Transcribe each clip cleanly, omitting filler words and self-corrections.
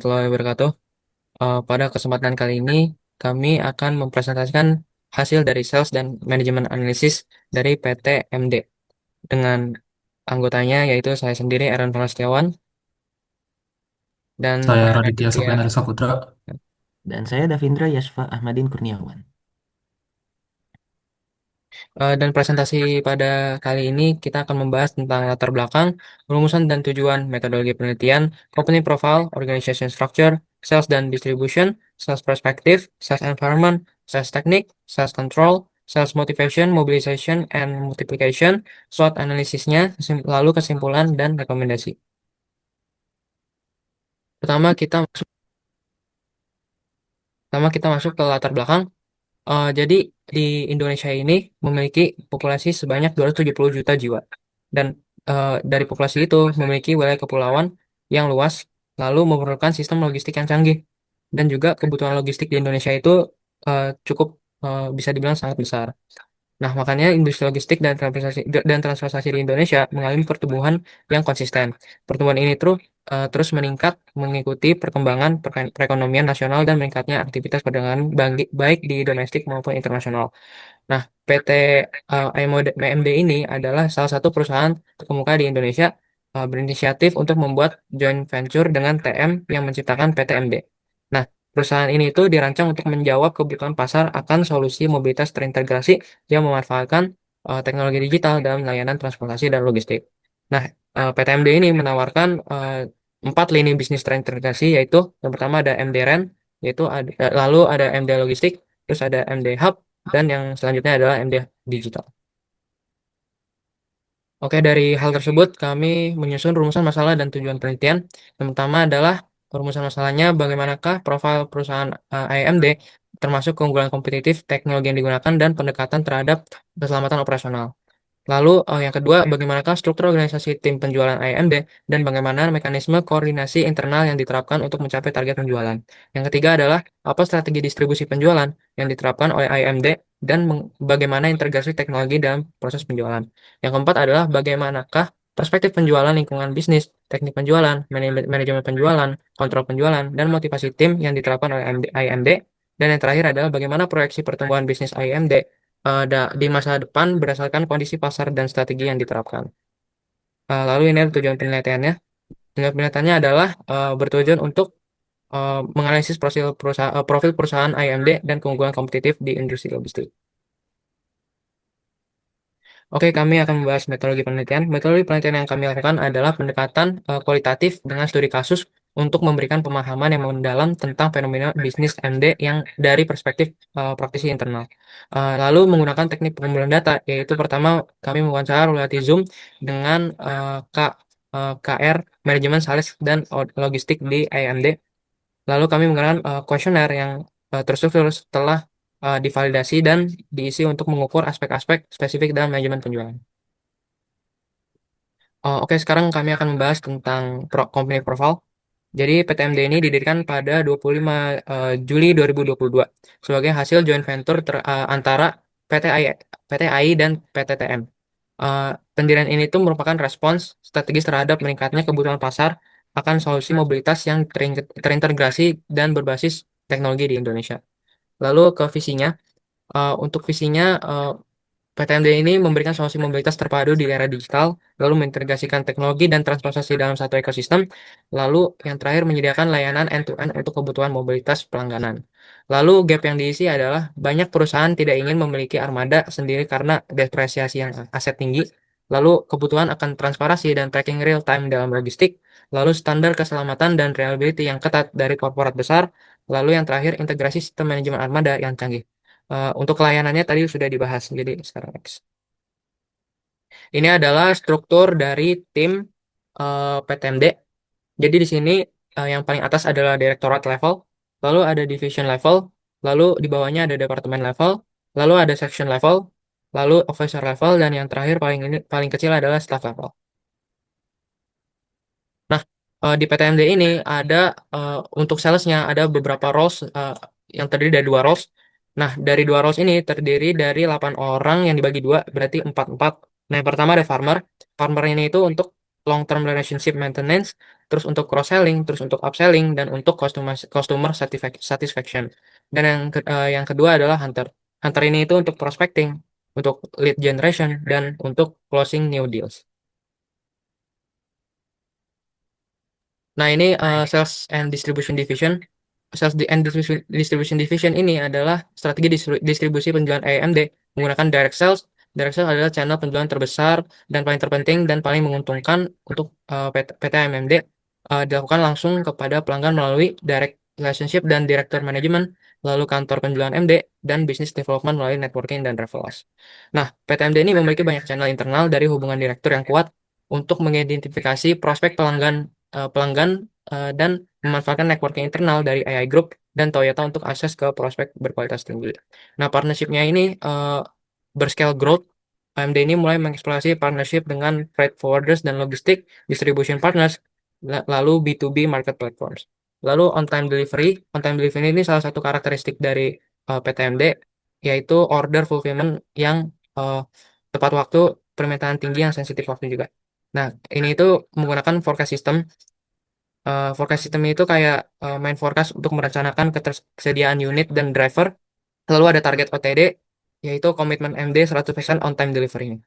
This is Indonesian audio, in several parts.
warahmatullahi wabarakatuh. Pada kesempatan kali ini, kami akan mempresentasikan hasil dari sales dan manajemen analisis dari PT MD dengan anggotanya yaitu saya sendiri Aaron Prasetyawan dan Saya Ray Raditya Raditya. Sopyanary Saputra. Dan saya Davindra Yasfa Ahmadin Kurniawan. Dan presentasi pada kali ini kita akan membahas tentang latar belakang, rumusan dan tujuan metodologi penelitian, company profile, organization structure, sales dan distribution, sales perspective, sales environment, sales technique, sales control, sales motivation, mobilization, and multiplication, SWOT analisisnya, lalu kesimpulan dan rekomendasi. Pertama kita pertama kita masuk ke latar belakang. Jadi di Indonesia ini memiliki populasi sebanyak 270 juta jiwa. Dan dari populasi itu memiliki wilayah kepulauan yang luas, lalu memerlukan sistem logistik yang canggih. Dan juga kebutuhan logistik di Indonesia itu cukup bisa dibilang sangat besar. Nah, makanya industri logistik dan transportasi di Indonesia mengalami pertumbuhan yang konsisten. Pertumbuhan ini terus meningkat mengikuti perkembangan perekonomian nasional dan meningkatnya aktivitas perdagangan baik di domestik maupun internasional. Nah, PT AMD ini adalah salah satu perusahaan terkemuka di Indonesia berinisiatif untuk membuat joint venture dengan TM yang menciptakan PT MD. Nah, perusahaan ini itu dirancang untuk menjawab kebutuhan pasar akan solusi mobilitas terintegrasi yang memanfaatkan teknologi digital dalam layanan transportasi dan logistik. Nah, PT MD ini menawarkan 4 lini bisnis terintegrasi, yaitu yang pertama ada MD Ren, lalu ada MD Logistik, terus ada MD Hub, dan yang selanjutnya adalah MD Digital. Oke, dari hal tersebut kami menyusun rumusan masalah dan tujuan penelitian. Yang pertama adalah rumusan masalahnya bagaimanakah profil perusahaan AMD termasuk keunggulan kompetitif, teknologi yang digunakan, dan pendekatan terhadap keselamatan operasional. Lalu yang kedua, bagaimanakah struktur organisasi tim penjualan AMD dan bagaimana mekanisme koordinasi internal yang diterapkan untuk mencapai target penjualan. Yang ketiga adalah apa strategi distribusi penjualan yang diterapkan oleh AMD dan bagaimana integrasi teknologi dalam proses penjualan. Yang keempat adalah bagaimanakah perspektif penjualan lingkungan bisnis, teknik penjualan, manajemen penjualan, kontrol penjualan, dan motivasi tim yang diterapkan oleh AMD. Dan yang terakhir adalah bagaimana proyeksi pertumbuhan bisnis AMD di masa depan berdasarkan kondisi pasar dan strategi yang diterapkan. Lalu ini adalah tujuan penelitiannya. Tujuan penelitiannya adalah bertujuan untuk menganalisis profil perusahaan AMD dan keunggulan kompetitif di industri logistik. Oke, kami akan membahas metodologi penelitian. Metodologi penelitian yang kami lakukan adalah pendekatan kualitatif dengan studi kasus untuk memberikan pemahaman yang mendalam tentang fenomena bisnis MD yang dari perspektif praktisi internal. Lalu menggunakan teknik pengumpulan data, yaitu pertama kami mewawancara melalui Zoom dengan KR, manajemen sales dan logistik di AMD. Lalu kami menggunakan kuesioner yang terstruktur setelah divalidasi dan diisi untuk mengukur aspek-aspek spesifik dalam manajemen penjualan. Oke, sekarang kami akan membahas tentang company profile. Jadi PTMD ini didirikan pada 25 Juli 2022 sebagai hasil joint venture antara PT AI, PT AI dan PT TM. Pendirian ini tuh merupakan respons strategis terhadap meningkatnya kebutuhan pasar akan solusi mobilitas yang terintegrasi dan berbasis teknologi di Indonesia. Lalu ke visinya, untuk visinya PTMD ini memberikan solusi mobilitas terpadu di era digital, lalu mengintegrasikan teknologi dan transportasi dalam satu ekosistem, lalu yang terakhir menyediakan layanan end-to-end untuk kebutuhan mobilitas pelangganan. Lalu gap yang diisi adalah banyak perusahaan tidak ingin memiliki armada sendiri karena depresiasi yang aset tinggi, lalu kebutuhan akan transparansi dan tracking real time dalam logistik, lalu standar keselamatan dan reliability yang ketat dari korporat besar, lalu yang terakhir integrasi sistem manajemen armada yang canggih. Untuk layanannya tadi sudah dibahas, jadi sekarang next. Ini adalah struktur dari tim PTMD. Jadi di sini yang paling atas adalah direktorat level, lalu ada division level, lalu di bawahnya ada departemen level, lalu ada section level, lalu officer level, dan yang terakhir paling kecil adalah staff level. Nah, di PTMD ini ada untuk salesnya ada beberapa roles yang terdiri dari dua roles. Nah, dari dua roles ini terdiri dari 8 orang yang dibagi dua, berarti 4-4. Nah, yang pertama ada farmer. Farmer ini itu untuk long term relationship maintenance. terus untuk cross selling, terus untuk upselling, dan untuk customer satisfaction. Dan yang kedua adalah hunter. Hunter ini itu untuk prospecting, untuk lead generation, dan untuk closing new deals. Nah, ini Sales and Distribution Division. Distribution Division ini adalah strategi distribusi penjualan AMD menggunakan direct sales. Direct sales adalah channel penjualan terbesar dan paling terpenting dan paling menguntungkan untuk PT AMD, dilakukan langsung kepada pelanggan melalui direct relationship dan director management, lalu kantor penjualan MD, dan business development melalui networking dan referrals. Nah, PT AMD ini memiliki banyak channel internal dari hubungan direktur yang kuat untuk mengidentifikasi prospek pelanggan dan memanfaatkan networking internal dari AI Group dan Toyota untuk akses ke prospek berkualitas tinggi. Nah, partnershipnya ini berscale growth. AMD ini mulai mengeksplorasi partnership dengan freight forwarders dan logistik distribution partners, lalu B2B market platforms. Lalu on time delivery ini salah satu karakteristik dari PT AMD, yaitu order fulfillment yang uh, tepat waktu, permintaan tinggi yang sensitif waktu juga. Nah, ini itu menggunakan forecast system. Forecast system itu kayak main forecast untuk merencanakan ketersediaan unit dan driver. Lalu ada target OTD, yaitu komitmen MD 100% on time delivery.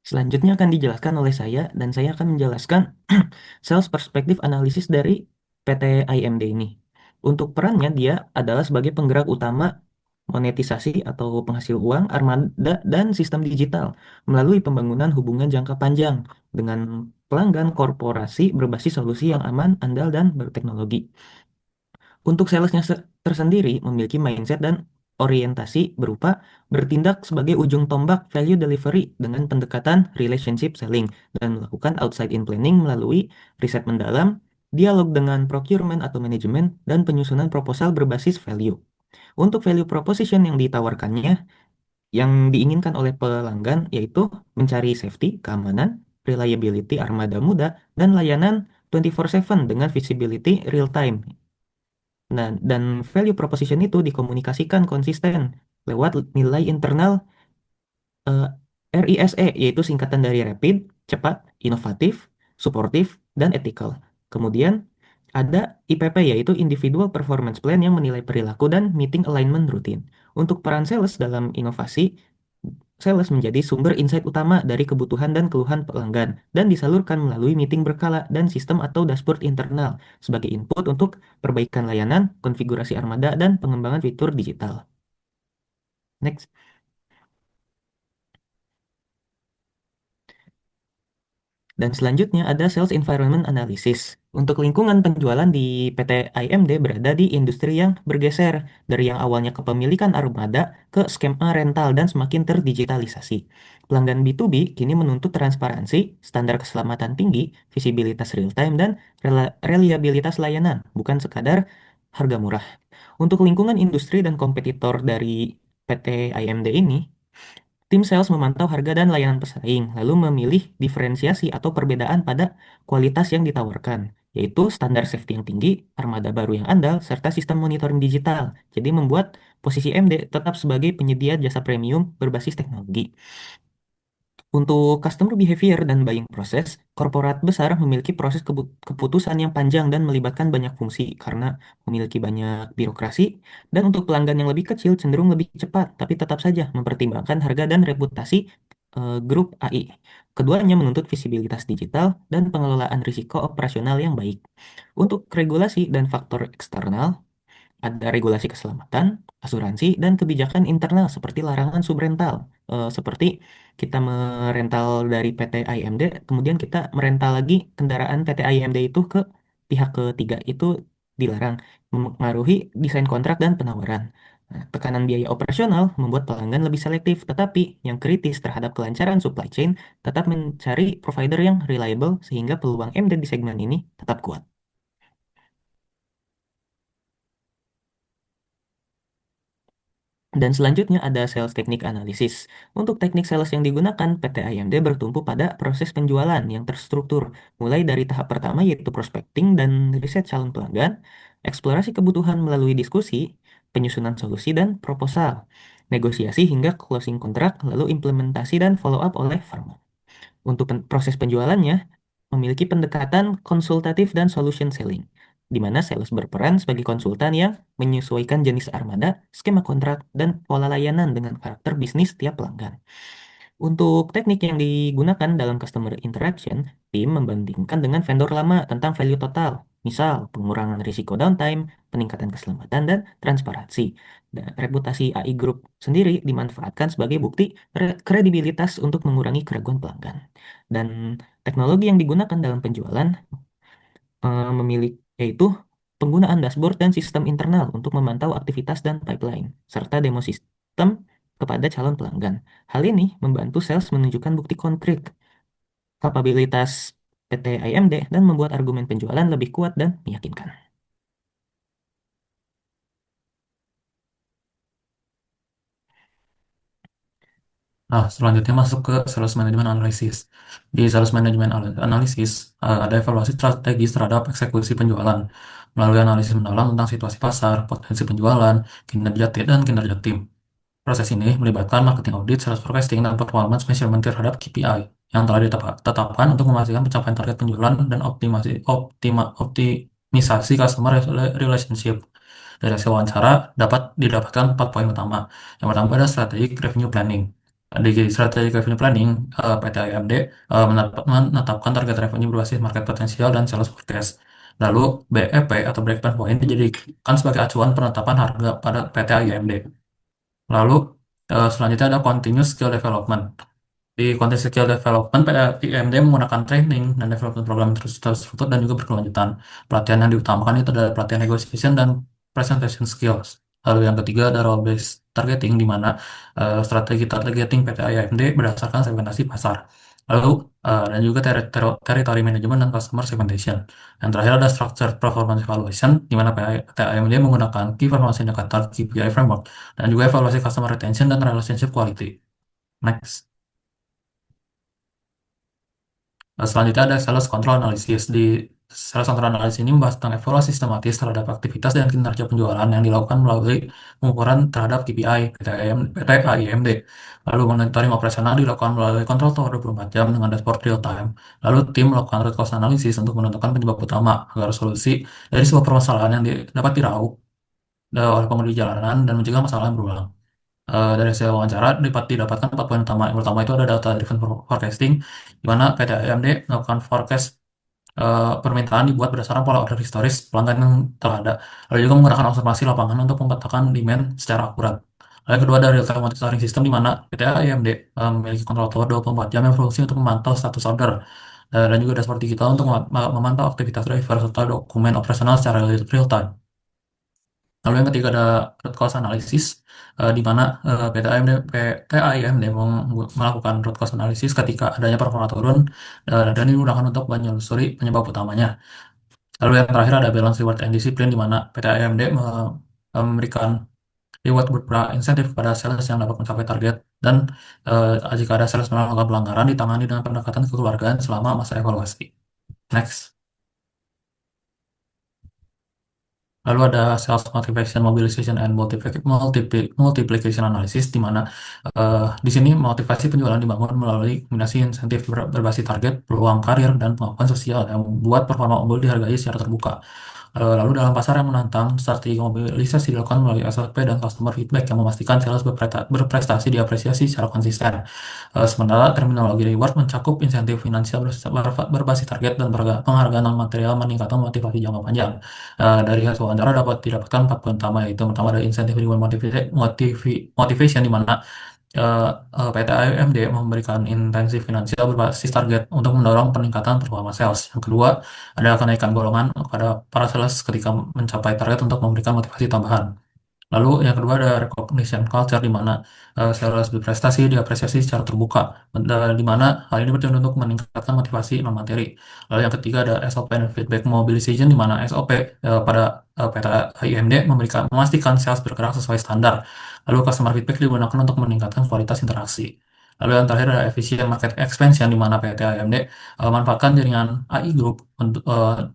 Selanjutnya akan dijelaskan oleh saya dan saya akan menjelaskan sales perspektif analisis dari PT IMD ini. Untuk perannya dia adalah sebagai penggerak utama monetisasi atau penghasil uang, armada, dan sistem digital melalui pembangunan hubungan jangka panjang dengan pelanggan korporasi berbasis solusi yang aman, andal, dan berteknologi. Untuk salesnya tersendiri memiliki mindset dan orientasi berupa bertindak sebagai ujung tombak value delivery dengan pendekatan relationship selling dan melakukan outside in planning melalui riset mendalam, dialog dengan procurement atau manajemen, dan penyusunan proposal berbasis value. Untuk value proposition yang ditawarkannya, yang diinginkan oleh pelanggan yaitu mencari safety, keamanan, reliability armada muda, dan layanan 24/7 dengan visibility real time. Nah, dan value proposition itu dikomunikasikan konsisten lewat nilai internal eh, RISE, yaitu singkatan dari rapid, cepat, inovatif, suportif, dan ethical. Kemudian ada IPP, yaitu Individual Performance Plan yang menilai perilaku dan meeting alignment rutin. Untuk peran sales dalam inovasi, sales menjadi sumber insight utama dari kebutuhan dan keluhan pelanggan dan disalurkan melalui meeting berkala dan sistem atau dashboard internal sebagai input untuk perbaikan layanan, konfigurasi armada, dan pengembangan fitur digital. Next. Dan selanjutnya ada Sales Environment Analysis. Untuk lingkungan penjualan di PT IMD berada di industri yang bergeser dari yang awalnya kepemilikan armada ke skema rental dan semakin terdigitalisasi. Pelanggan B2B kini menuntut transparansi, standar keselamatan tinggi, visibilitas real-time, dan reliabilitas layanan, bukan sekadar harga murah. Untuk lingkungan industri dan kompetitor dari PT IMD ini, tim sales memantau harga dan layanan pesaing, lalu memilih diferensiasi atau perbedaan pada kualitas yang ditawarkan, yaitu standar safety yang tinggi, armada baru yang andal, serta sistem monitoring digital. Jadi membuat posisi MD tetap sebagai penyedia jasa premium berbasis teknologi. Untuk customer behavior dan buying process, korporat besar memiliki proses keputusan yang panjang dan melibatkan banyak fungsi karena memiliki banyak birokrasi, dan untuk pelanggan yang lebih kecil cenderung lebih cepat, tapi tetap saja mempertimbangkan harga dan reputasi grup AI. Keduanya menuntut visibilitas digital dan pengelolaan risiko operasional yang baik. Untuk regulasi dan faktor eksternal, ada regulasi keselamatan, asuransi, dan kebijakan internal seperti larangan subrental. Seperti kita merental dari PT IMD, kemudian kita merental lagi kendaraan PT IMD itu ke pihak ketiga, itu dilarang, mempengaruhi desain kontrak dan penawaran. Nah, tekanan biaya operasional membuat pelanggan lebih selektif, tetapi yang kritis terhadap kelancaran supply chain tetap mencari provider yang reliable sehingga peluang MD di segmen ini tetap kuat. Dan selanjutnya ada sales teknik analisis. Untuk teknik sales yang digunakan, PT IMD bertumpu pada proses penjualan yang terstruktur, mulai dari tahap pertama yaitu prospecting dan riset calon pelanggan, eksplorasi kebutuhan melalui diskusi, penyusunan solusi, dan proposal. negosiasi hingga closing kontrak, lalu implementasi dan follow up oleh firma. Untuk proses penjualannya, memiliki pendekatan konsultatif dan solution selling, di mana sales berperan sebagai konsultan yang menyesuaikan jenis armada, skema kontrak, dan pola layanan dengan karakter bisnis tiap pelanggan. Untuk teknik yang digunakan dalam customer interaction, tim membandingkan dengan vendor lama tentang value total, misal pengurangan risiko downtime, peningkatan keselamatan, dan transparansi. Dan reputasi AI Group sendiri dimanfaatkan sebagai bukti kredibilitas untuk mengurangi keraguan pelanggan. Dan teknologi yang digunakan dalam penjualan memiliki yaitu penggunaan dashboard dan sistem internal untuk memantau aktivitas dan pipeline, serta demo sistem kepada calon pelanggan. Hal ini membantu sales menunjukkan bukti konkret kapabilitas PT IMD dan membuat argumen penjualan lebih kuat dan meyakinkan. Nah, selanjutnya masuk ke sales management analysis. Di sales management analysis, ada evaluasi strategis terhadap eksekusi penjualan melalui analisis mendalam tentang situasi pasar, potensi penjualan, kinerja tim, dan kinerja tim. Proses ini melibatkan marketing audit, sales forecasting, dan performance measurement terhadap KPI yang telah ditetapkan untuk memastikan pencapaian target penjualan dan optimisasi customer relationship. Dari hasil wawancara dapat didapatkan 4 poin utama. Yang pertama ada strategic revenue planning. Di strategic revenue planning, PT IMD menetapkan target revenue berbasis market potensial dan sales forecast. Lalu BEP atau break-even point dijadikan sebagai acuan penetapan harga pada PT IMD. Lalu selanjutnya ada continuous skill development. Di konteks skill development, PMD menggunakan training dan development program terstruktur dan juga berkelanjutan. Pelatihan yang diutamakan itu adalah pelatihan negotiation dan presentation skills. Lalu yang ketiga ada role based targeting, di mana strategi targeting PT IMD berdasarkan segmentasi pasar. Lalu dan juga territory management dan customer segmentation. Yang terakhir ada structured performance evaluation, di mana PT IMD menggunakan key performance indicator KPI framework dan juga evaluasi customer retention dan relationship quality. Next. Selanjutnya ada sales control analysis. Di sales control analysis ini membahas tentang evaluasi sistematis terhadap aktivitas dan kinerja penjualan yang dilakukan melalui pengukuran terhadap KPI, PTIMD. Lalu monitoring operasional dilakukan melalui kontrol tower 24 jam dengan dashboard real time. Lalu tim melakukan root cause analysis untuk menentukan penyebab utama agar solusi dari sebuah permasalahan yang dapat diraup oleh pengemudi jalanan dan mencegah masalah yang berulang. Dari hasil wawancara didapatkan 4 poin utama. Yang pertama itu ada data driven forecasting, di mana PT AMD melakukan forecast permintaan dibuat berdasarkan pola order historis pelanggan yang telah ada. Lalu juga menggunakan observasi lapangan untuk memetakan demand secara akurat. Lalu yang kedua ada real time monitoring system, di mana PT AMD memiliki control tower 24 jam yang berfungsi untuk memantau status order. Dan juga dashboard digital untuk memantau aktivitas driver serta dokumen operasional secara real time. Lalu yang ketiga ada root cause analysis, di mana PT AIMD melakukan root cause analysis ketika adanya performa turun, dan digunakan untuk menelusuri penyebab utamanya. Lalu yang terakhir ada balance reward and discipline, di mana PT AIMD memberikan reward berupa insentif kepada sales yang dapat mencapai target, dan jika ada sales melakukan pelanggaran ditangani dengan pendekatan kekeluargaan selama masa evaluasi. Next. Lalu ada sales motivation, mobilization, and multiplication analysis, di mana di sini motivasi penjualan dibangun melalui kombinasi insentif berbasis target, peluang karir, dan pengakuan sosial yang membuat performa unggul dihargai secara terbuka. Lalu dalam pasar yang menantang, strategi mobilisasi dilakukan melalui SOP dan customer feedback yang memastikan sales berprestasi diapresiasi secara konsisten. Sementara terminologi reward mencakup insentif finansial berbasis target dan penghargaan non material meningkatkan motivasi jangka panjang. Dari hasil wawancara dapat didapatkan 4 poin utama, yaitu pertama ada insentif reward motivation, di mana PT AMD memberikan intensif finansial berbasis target untuk mendorong peningkatan performa sales. Yang kedua, ada kenaikan golongan kepada para sales ketika mencapai target untuk memberikan motivasi tambahan. Lalu yang kedua ada recognition culture, di mana sales berprestasi diapresiasi secara terbuka, di mana hal ini bertujuan untuk meningkatkan motivasi non materi. Lalu yang ketiga ada SOP dan feedback mobilization, di mana SOP pada PT IMD memastikan sales bergerak sesuai standar. Lalu customer feedback digunakan untuk meningkatkan kualitas interaksi. Lalu yang terakhir ada efficient market expansion, di mana PT IMD memanfaatkan jaringan AI Group untuk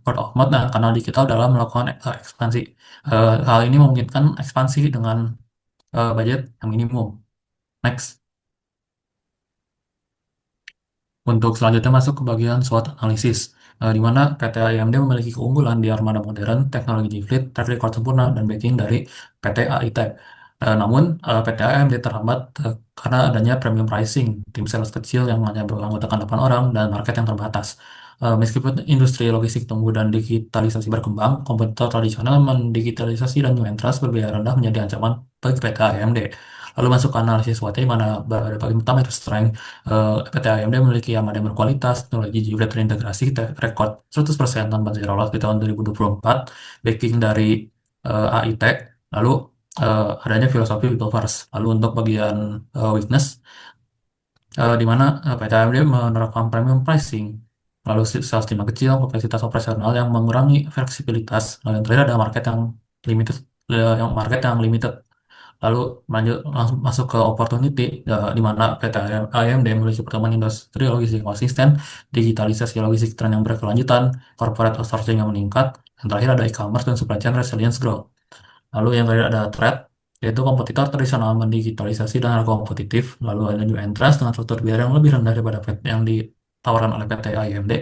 word of mouth dan kanal digital dalam melakukan ekspansi. Hal ini memungkinkan ekspansi dengan budget yang minimum. Next. Untuk selanjutnya masuk ke bagian SWOT analisis, di mana PT AIMD memiliki keunggulan di armada modern, teknologi G-Fleet, track record sempurna, dan backing dari PT AIT. Namun, PT AIMD terhambat karena adanya premium pricing, tim sales kecil yang hanya beranggotakan 8 orang, dan market yang terbatas. Meskipun industri logistik tumbuh dan digitalisasi berkembang, kompetitor tradisional mendigitalisasi dan new entrants berbiaya rendah menjadi ancaman bagi PT AIMD. Lalu masuk ke analisis SWOT, di mana bagian pertama itu strength. PT AMD memiliki armada yang berkualitas, teknologi G-Fleet terintegrasi, rekod 100% tanpa zero loss di tahun 2024, backing dari AIT, lalu adanya filosofi people first. Lalu untuk bagian weakness, di mana PT AMD menerapkan premium pricing, lalu sales team yang kecil, kompleksitas operasional yang mengurangi fleksibilitas, lalu yang terakhir ada limited, market yang limited. Lalu langsung masuk ke opportunity, di mana PT AMD memiliki perkembangan industri logistik konsisten, digitalisasi logistik tren yang berkelanjutan, corporate outsourcing yang meningkat, yang terakhir ada e-commerce dan supply chain resilience growth. Lalu yang terakhir ada threat, yaitu kompetitor tradisional mendigitalisasi dan harga kompetitif, lalu ada new entrants dengan struktur biaya yang lebih rendah daripada yang ditawarkan oleh PT AMD.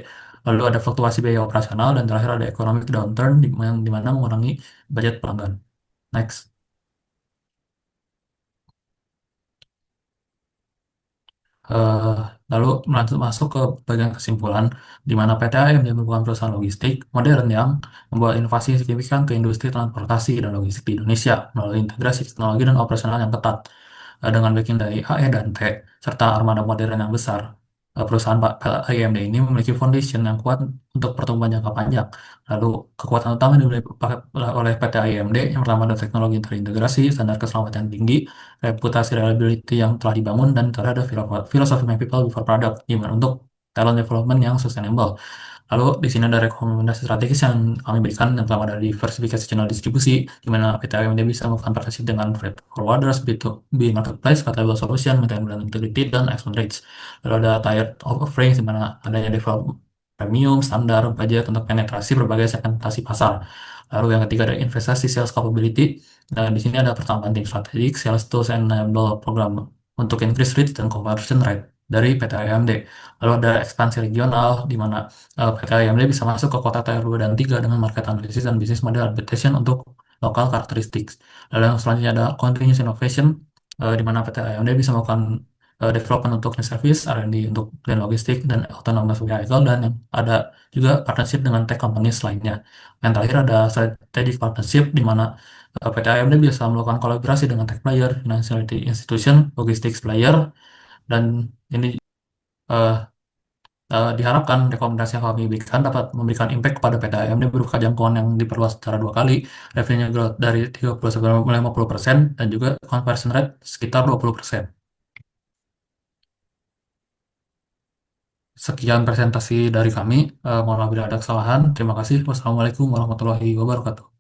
Lalu ada fluktuasi biaya operasional, dan terakhir ada economic downturn yang dimana mengurangi budget pelanggan. Next. Eh, Lalu masuk ke bagian kesimpulan, di mana PT AIMD merupakan perusahaan logistik modern yang membawa inovasi signifikan ke industri transportasi dan logistik di Indonesia melalui integrasi teknologi dan operasional yang ketat. Dengan backing dari AE dan T, serta armada modern yang besar. Perusahaan AIMD ini memiliki foundation yang kuat untuk pertumbuhan jangka panjang. Lalu, kekuatan utama yang dimiliki oleh PT AIMD yang pertama adalah teknologi terintegrasi, standar keselamatan tinggi, reputasi reliability yang telah dibangun, dan terhadap filosofi make people before product, gimana untuk talent development yang sustainable. Lalu di sini ada rekomendasi strategis yang kami berikan, yang pertama ada diversifikasi channel distribusi, di mana PT AMD bisa melakukan partnership dengan freight forwarders, B2B marketplace, scalable solution, maintain brand integrity, dan expand rates. Lalu ada tiered offerings, di mana adanya develop premium, standar, budget untuk penetrasi berbagai segmentasi pasar. Lalu yang ketiga ada investasi sales capability. Dan di sini ada pertambahan tim strategik, sales tools and enable program untuk increase reach dan conversion rate dari PT AMD. Lalu ada ekspansi regional, di mana PT AMD bisa masuk ke kota Tier 2 dan 3 dengan market analysis dan business model adaptation untuk local characteristics. Lalu yang selanjutnya ada continuous innovation, di mana PT AMD bisa melakukan development untuk new service, R&D untuk brand logistik, dan autonomous vehicle, dan yang ada juga partnership dengan tech companies lainnya. Yang terakhir ada strategic partnership, di mana PT AMD bisa melakukan kolaborasi dengan tech player, financial institution, logistics player, dan ini eh, diharapkan rekomendasi yang kami berikan dapat memberikan impact kepada PT AMD berupa jangkauan yang diperluas secara 2 kali, revenue growth dari 30 sampai 50%, dan juga conversion rate sekitar 20%. Sekian presentasi dari kami. Mohon maaf bila ada kesalahan. Terima kasih. Wassalamualaikum warahmatullahi wabarakatuh.